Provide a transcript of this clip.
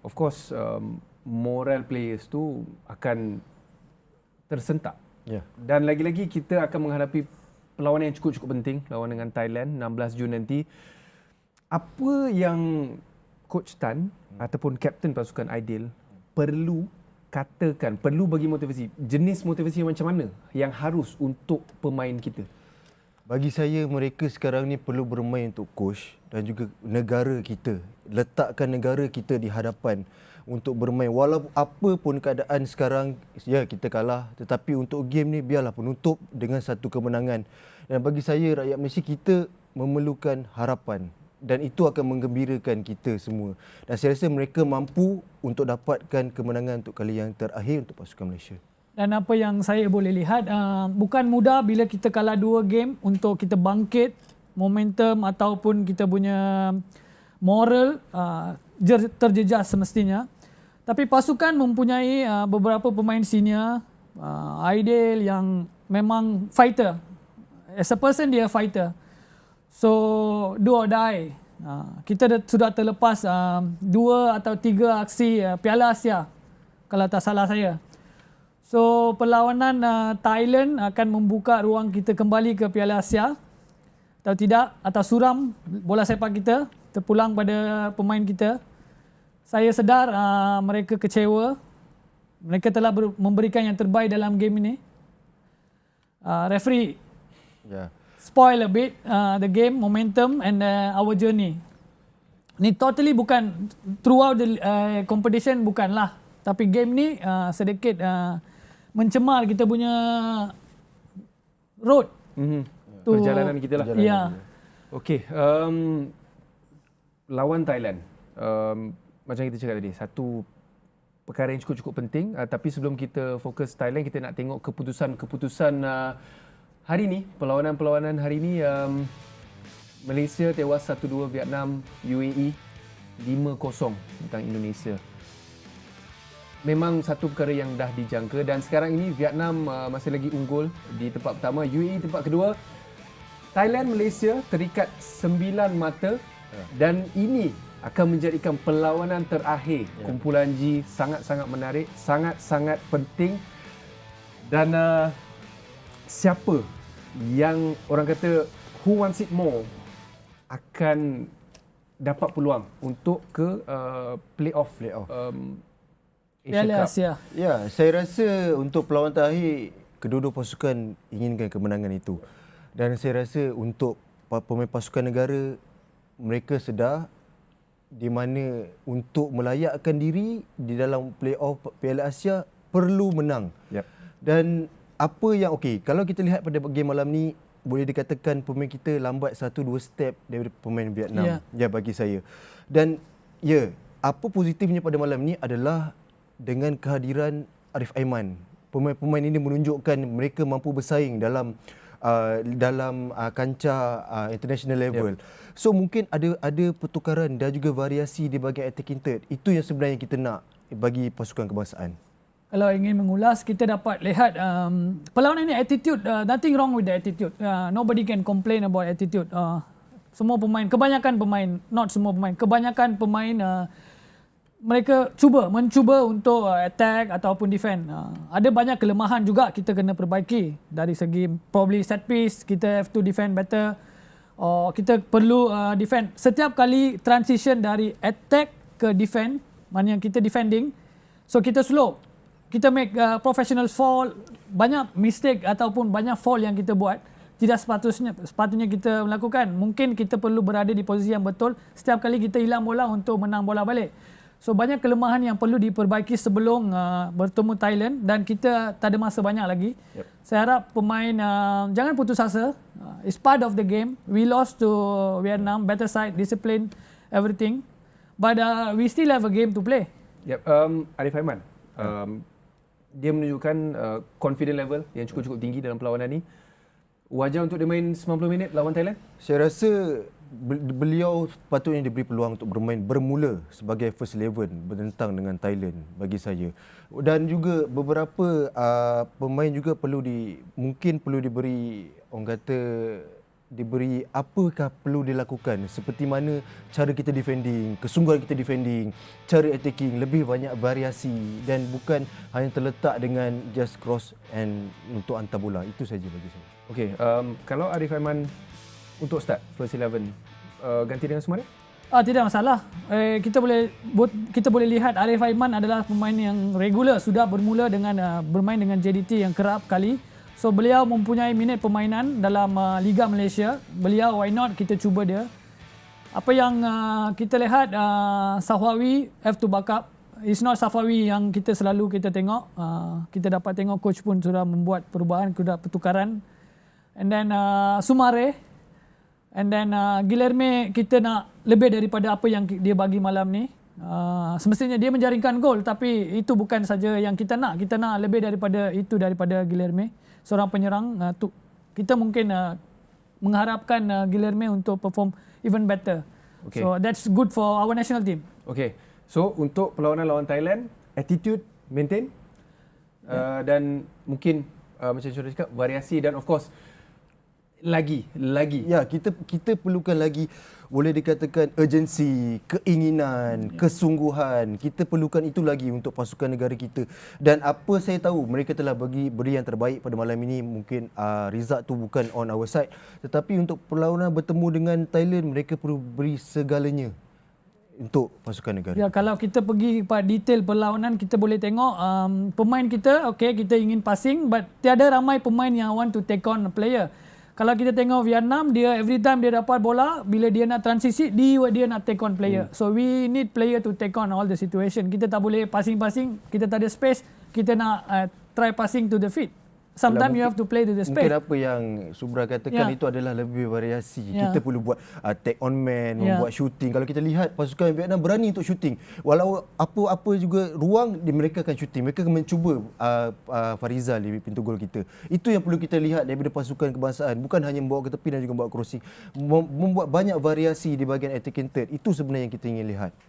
of course moral players tu akan tersentak. Dan lagi-lagi kita akan menghadapi perlawanan yang cukup penting, lawan dengan Thailand 16 Jun nanti. Apa yang Coach Tan ataupun Kapten pasukan Aidil perlu katakan, perlu bagi motivasi, jenis motivasi macam mana yang harus untuk pemain kita? Bagi saya, mereka sekarang ni perlu bermain untuk coach dan juga negara kita. Letakkan negara kita di hadapan untuk bermain. Walaupun apa pun keadaan sekarang, ya kita kalah. Tetapi untuk game ni, biarlah penutup dengan satu kemenangan. Dan bagi saya, rakyat Malaysia, kita memerlukan harapan. Dan itu akan menggembirakan kita semua. Dan saya rasa mereka mampu untuk dapatkan kemenangan untuk kali yang terakhir untuk pasukan Malaysia. Dan apa yang saya boleh lihat, bukan mudah bila kita kalah 2 game untuk kita bangkit momentum ataupun kita punya moral terjejas semestinya. Tapi pasukan mempunyai beberapa pemain senior, Aidil yang memang fighter. As a person, dia fighter. So, do or die. Kita sudah terlepas 2 atau 3 aksi Piala Asia, kalau tak salah saya. So, perlawanan Thailand akan membuka ruang kita kembali ke Piala Asia atau tidak, atau suram bola sepak kita terpulang pada pemain kita. Saya sedar mereka kecewa. Mereka telah memberikan yang terbaik dalam game ini. Referee spoil a bit the game, momentum and our journey. Ni totally bukan, throughout the competition bukanlah. Tapi game ni sedikit mencemar kita punya road. Perjalanan kita lah. Ya. Okey, lawan Thailand. Macam kita cakap tadi, satu perkara yang cukup penting. Tapi sebelum kita fokus Thailand, kita nak tengok keputusan hari ni, perlawanan hari ni. Malaysia tewas 1-2 Vietnam, UAE 5-0 tentang Indonesia. Memang satu perkara yang dah dijangka, dan sekarang ini Vietnam masih lagi unggul di tempat pertama, UAE tempat kedua. Thailand, Malaysia terikat 9 mata dan ini akan menjadikan perlawanan terakhir kumpulan G sangat-sangat menarik, sangat-sangat penting. Dan siapa yang orang kata who wants it more akan dapat peluang untuk ke playoff. Piala Asia. Ya, saya rasa untuk perlawanan terakhir, kedua-dua pasukan inginkan kemenangan itu. Dan saya rasa untuk pemain pasukan negara, mereka sedar di mana untuk melayakkan diri di dalam playoff Piala Asia perlu menang. Dan apa yang kalau kita lihat pada game malam ni, boleh dikatakan pemain kita lambat 1-2 step daripada pemain Vietnam. Ya, bagi saya. Dan apa positifnya pada malam ni adalah dengan kehadiran Arif Aiman. Pemain-pemain ini menunjukkan mereka mampu bersaing dalam kancah international level. So mungkin ada pertukaran dan juga variasi di bahagian attacking third. Itu yang sebenarnya kita nak bagi pasukan kebangsaan. Kalau ingin mengulas, kita dapat lihat perlawanan ini attitude, nothing wrong with the attitude. Nobody can complain about attitude. Semua pemain, kebanyakan pemain, not semua pemain, kebanyakan pemain mereka mencuba untuk attack ataupun defend. Ada banyak kelemahan juga kita kena perbaiki dari segi probably set piece, kita have to defend better. Kita perlu defend. Setiap kali transition dari attack ke defend, mana yang kita defending, so kita slow. Kita make professional fall, banyak mistake ataupun banyak fall yang kita buat. Tidak sepatutnya kita melakukan. Mungkin kita perlu berada di posisi yang betul setiap kali kita hilang bola untuk menang bola balik. So banyak kelemahan yang perlu diperbaiki sebelum bertemu Thailand, dan kita tak ada masa banyak lagi. Saya harap pemain jangan putus asa. It's part of the game. We lost to Vietnam, better side, discipline, everything. But we still have a game to play. Arif Aiman, dia menunjukkan confident level yang cukup tinggi dalam perlawanan ni. Wajar untuk dia main 90 minit lawan Thailand? Saya rasa beliau patutnya diberi peluang untuk bermain bermula sebagai first 11 bertentang dengan Thailand bagi saya. Dan juga beberapa pemain juga mungkin perlu diberi, orang kata, diberi apakah perlu dilakukan, seperti mana cara kita defending, kesungguhan kita defending, cara attacking, lebih banyak variasi dan bukan hanya terletak dengan just cross and untuk hantar bola. Itu saja bagi saya. Okey, kalau Arif Aiman untuk start first 11, ganti dengan Sumare? Tidak masalah. Kita boleh lihat Arif Aiman adalah pemain yang regular, sudah bermula dengan bermain dengan JDT yang kerap kali. So beliau mempunyai minit permainan dalam Liga Malaysia. Beliau, why not kita cuba dia. Apa yang kita lihat, Safawi have to back up. It's not Safawi yang kita selalu kita tengok. Kita dapat tengok coach pun sudah membuat perubahan, sudah pertukaran. And then Sumare. And then Guilherme, kita nak lebih daripada apa yang dia bagi malam ni. Semestinya dia menjaringkan gol, tapi itu bukan saja yang kita nak. Kita nak lebih daripada itu, daripada Guilherme. Seorang penyerang, kita mungkin mengharapkan Guilherme untuk perform even better. Okay. So that's good for our national team. Okey. So untuk perlawanan lawan Thailand, attitude maintain dan mungkin macam Syurah cakap, variasi dan of course lagi. Ya, kita perlukan lagi, boleh dikatakan urgensi, keinginan, kesungguhan. Kita perlukan itu lagi untuk pasukan negara kita. Dan apa saya tahu, mereka telah beri yang terbaik pada malam ini. Mungkin result tu bukan on our side, tetapi untuk perlawanan bertemu dengan Thailand, mereka perlu beri segalanya untuk pasukan negara. Ya, kalau kita pergi pada detail perlawanan, kita boleh tengok pemain kita, kita ingin passing, but tiada ramai pemain yang want to take on a player. Kalau kita tengok Vietnam, dia every time dia dapat bola, bila dia nak transisi, dia nak take on player. So we need player to take on all the situation. Kita tak boleh passing-passing, kita tak ada space, kita nak try passing to the feet. Sometimes you have to play to the space. Mungkin apa yang Subra katakan itu adalah lebih variasi. Kita perlu buat take on man, membuat shooting. Kalau kita lihat pasukan Vietnam berani untuk shooting. Walau apa juga ruang, mereka akan shooting. Mereka akan mencuba Farizal di pintu gol kita. Itu yang perlu kita lihat daripada pasukan kebangsaan. Bukan hanya membawa ke tepi dan juga membawa crossing. Membuat banyak variasi di bahagian attacking third. Itu sebenarnya yang kita ingin lihat.